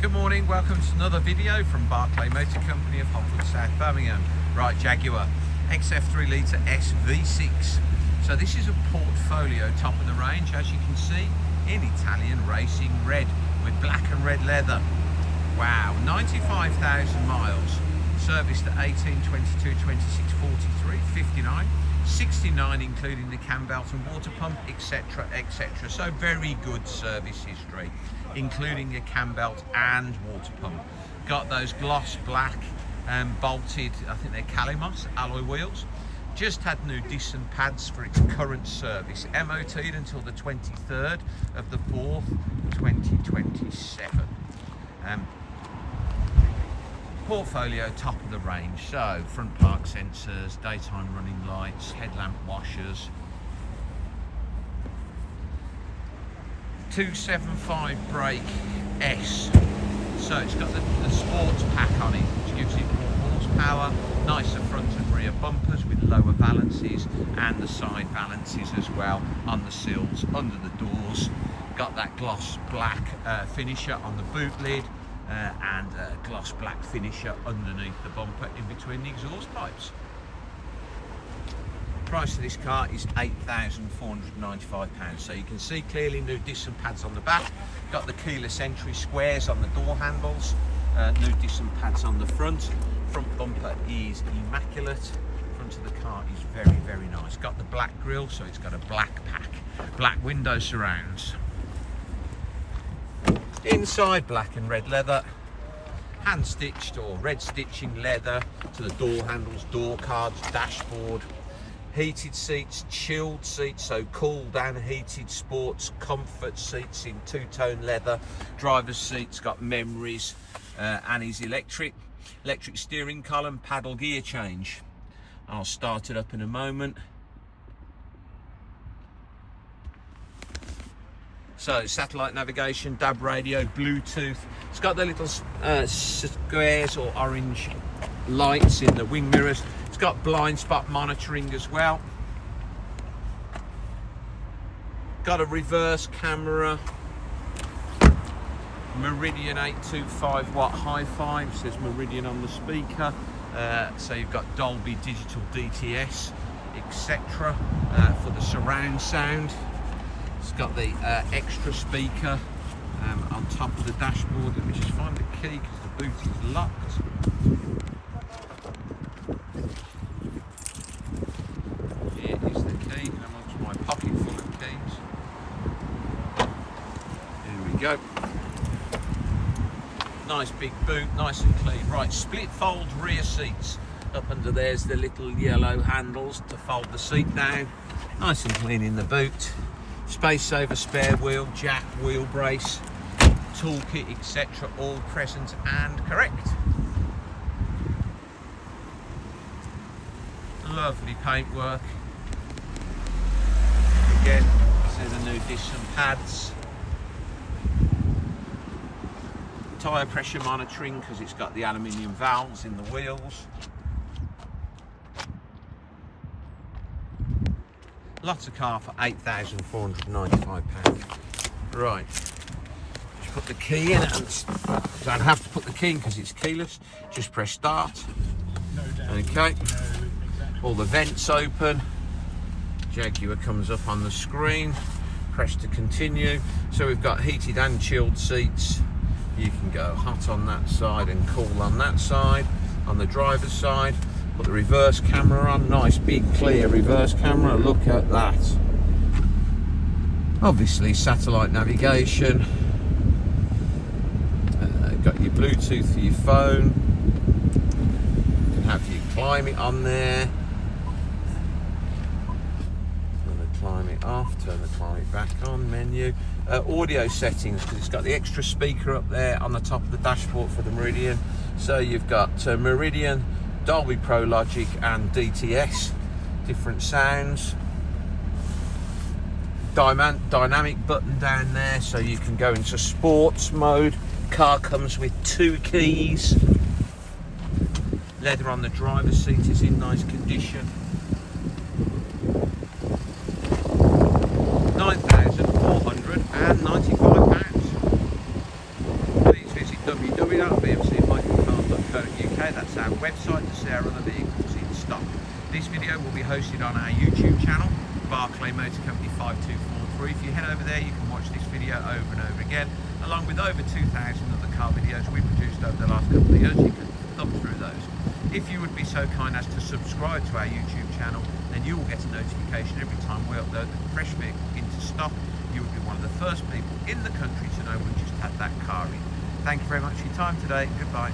Good morning, welcome to another video from Barclay Motor Company of Holford, South Birmingham. Right, Jaguar XF 3 litre SV6. So this is a portfolio top of the range, as you can see, in Italian racing red with black and red leather. Wow, 95,000 miles, serviced at 18, 22, 26, 43, 59, 69 including the cam belt and water pump, etc, etc. So very good service history, including a cam belt and water pump. Got those gloss black bolted, I think they're KALIMOS alloy wheels. Just had new decent pads for its current service, MOT'd until the 23rd of the 4th, 2027. Portfolio top of the range, so front park sensors, daytime running lights, headlamp washers, 275 brake S, so it's got the sports pack on it, which gives it more horsepower, nicer front and rear bumpers with lower balances and the side balances as well on the sills, under the doors. Got that gloss black finisher on the boot lid, and a gloss black finisher underneath the bumper in between the exhaust pipes. Price of this car is £8,495, so you can see clearly new decent pads on the back. Got the keyless entry squares on the door handles, new decent pads on the front. Front bumper is immaculate. Front of the car is very, very nice. Got the black grille, so it's got a black pack. Black window surrounds. Inside black and red leather, hand stitched or red stitching leather to the door handles, door cards, dashboard. Heated seats, chilled seats, so cool down heated sports comfort seats in two-tone leather. Driver's seats got memories and is electric steering column, paddle gear change. I'll start it up in a moment. So satellite navigation, DAB radio, Bluetooth. It's got the little squares or orange lights in the wing mirrors. It's got blind spot monitoring as well. Got a reverse camera. Meridian 825 watt HIFI. It says Meridian on the speaker. So you've got Dolby Digital DTS, etc. For the surround sound. It's got the extra speaker on top of the dashboard. Let me just find the key because the boot is locked. Here is the key amongst my pocket full of keys. Here we go. Nice big boot, nice and clean. Right, split fold rear seats. Up under there's the little yellow handles to fold the seat down. Nice and clean in the boot. Space saver spare wheel, jack, wheel brace, toolkit, etc. all present and correct. Lovely paintwork. Again, see the new decent pads. Tyre pressure monitoring because it's got the aluminium valves in the wheels. Lots of car for £8,495. Right, just put the key in, and don't have to put the key in because it's keyless. Just press start. Okay, all the vents open. Jaguar comes up on the screen. Press to continue. So we've got heated and chilled seats. You can go hot on that side and cool on that side. On the driver's side. Put the reverse camera on, nice big clear reverse camera, look at that. Obviously satellite navigation, got your Bluetooth for your phone, you can have your climate on there, turn the climate off, turn the climate back on, menu. Audio settings, because it's got the extra speaker up there on the top of the dashboard for the Meridian. So you've got Meridian, Dolby Pro Logic and DTS, different sounds. Dynamic button down there so you can go into sports mode. Car comes with 2 keys. Leather on the driver's seat is in nice condition. £9,495. Please visit www.bmcmichaelcars.co.uk. That's our website to see our other vehicles in stock. This video will be hosted on our YouTube channel, Barclay Motor Company 5243. If you head over there, you can watch this video over and over again, along with over 2,000 other car videos we produced over the last couple of years. You can thumb through those. If you would be so kind as to subscribe to our YouTube channel, then you will get a notification every time we upload a fresh vehicle into stock. You will be one of the first people in the country to know we just had that car in. Thank you very much for your time today. Goodbye.